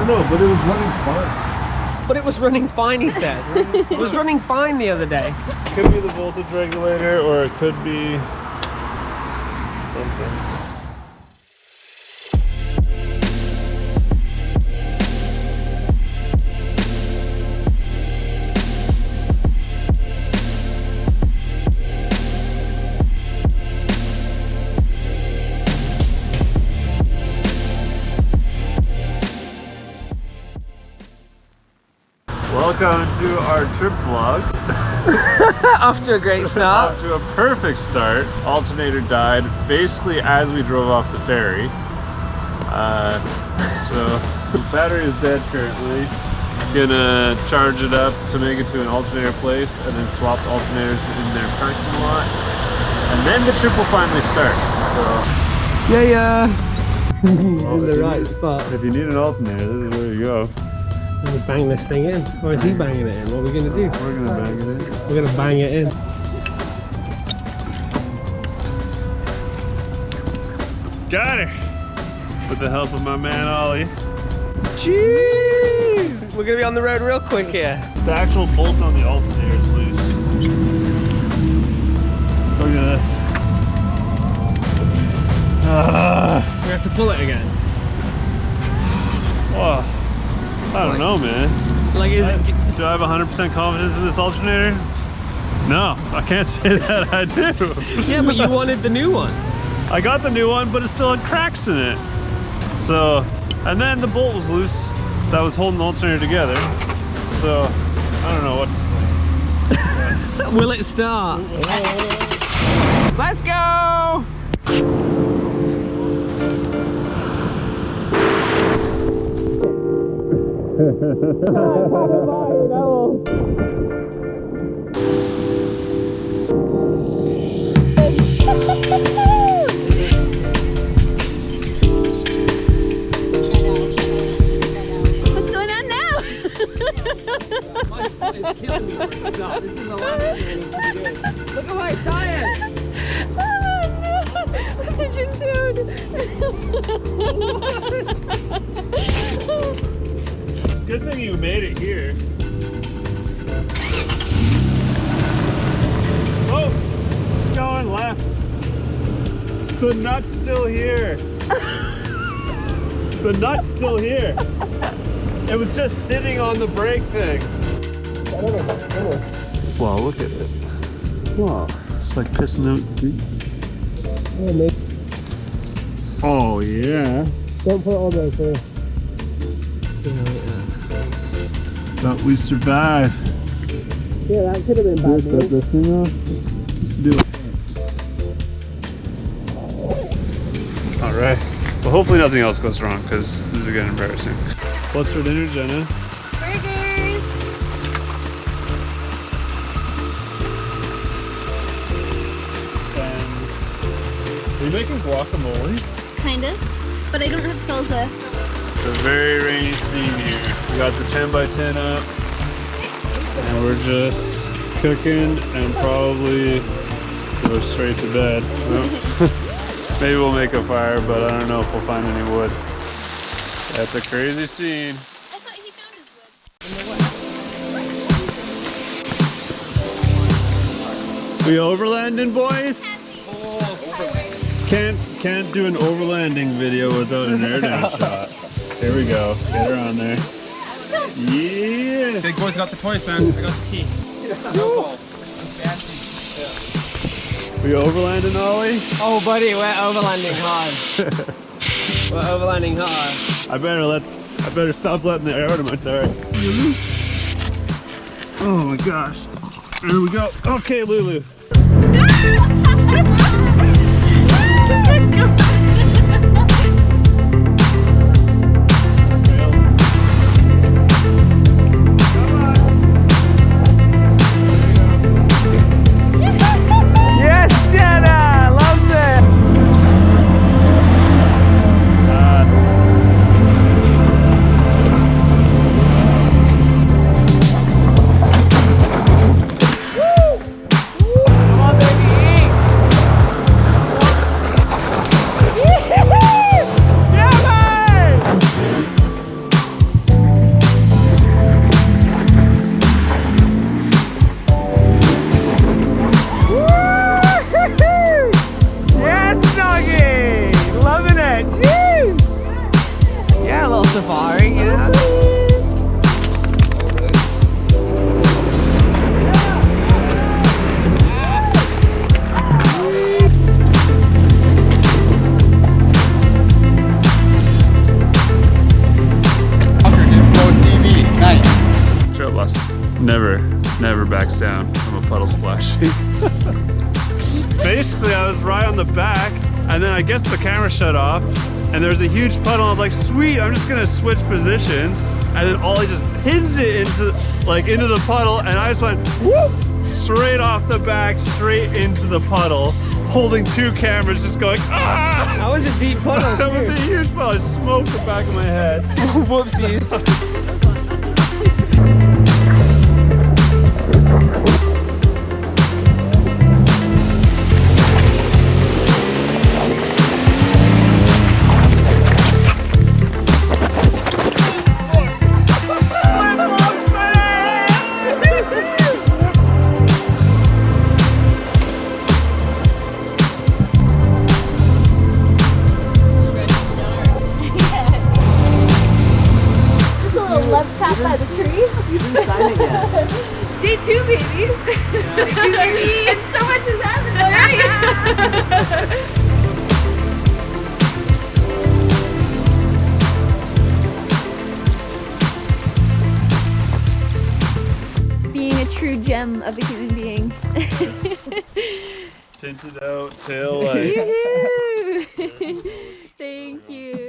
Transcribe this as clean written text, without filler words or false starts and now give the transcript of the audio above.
know, but it was running fine. But it was running fine, he says. It was running fine the other day. Could be the voltage regulator, or it could be something. Welcome to our trip vlog. Off to a great start. Off to a perfect start. Alternator died basically as we drove off the ferry. So the battery is dead currently. Gonna charge it up to make it to an alternator place and then swap the alternators in their parking lot. And then the trip will finally start. So Yeah. He's in the right spot. if you need an alternator, this is where you go. We're gonna bang this thing in. Or is he banging it in? What are we gonna do? We're gonna bang it in. We're gonna bang it in. Got her! With the help of my man Ollie. Jeez! We're gonna be on the road real quick here. The actual bolt on the alternator is loose. Look at this. We have to pull it again. Whoa. I don't know, man. Like, is it? Do I have 100% confidence in this alternator? No, I can't say that I do. Yeah, but you wanted the new one. I got the new one, but it still had cracks in it. So, and then the bolt was loose that was holding the alternator together. So, I don't know what to say. Will it start? Let's go! What's going on now? My foot is killing me. Stop. This is the last thing I need to do. Look at my tires. Oh no! Pigeon toad! Good thing you made it here. Oh, going left. The nut's still here. The nut's still here. It was just sitting on the brake thing. Wow, look at it. Wow, it's like pissing out. Oh yeah. Don't put it on there, sir. But we survived. Yeah, that could have been bad. Set this thing off. Let's do it. Alright. Well, hopefully nothing else goes wrong because this is getting embarrassing. What's for dinner, Jenna? Burgers! And are you making guacamole? Kind of. But I don't have salsa. It's a very rainy scene here. We got the 10x10 up. And we're just cooking and probably go straight to bed. Well, maybe we'll make a fire, but I don't know if we'll find any wood. That's a crazy scene. I thought he found his wood. We overlanding, boys? Can't do an overlanding video without an air down shot. Here we go. Get her on there. Yeah. Big boy's got the toys, man. I got the key. We overlanding, Ollie? Oh, buddy, we're overlanding hard. We're overlanding hard. I better stop letting the air out of my tire. Oh my gosh. There we go. Okay, Lulu. Yes, Jenna! Loves it! Come on, baby! safari, yeah. Trail bus never backs down from a puddle splashing. Basically, I was right on the back, and then I guess the camera shut off, and there's a huge puddle. I was like, sweet, I'm just gonna switch positions, and then Ollie just pins it into the puddle, and I just went whoop, straight off the back, straight into the puddle, holding two cameras, just going ah! That was a deep puddle. That was a huge puddle. I smoked the back of my head. Whoopsies. Left tap by the tree. You didn't sign it yet. Day 2, baby. And so much has happened already. Being a true gem of a human being. Tinted out tail lights. Thank you.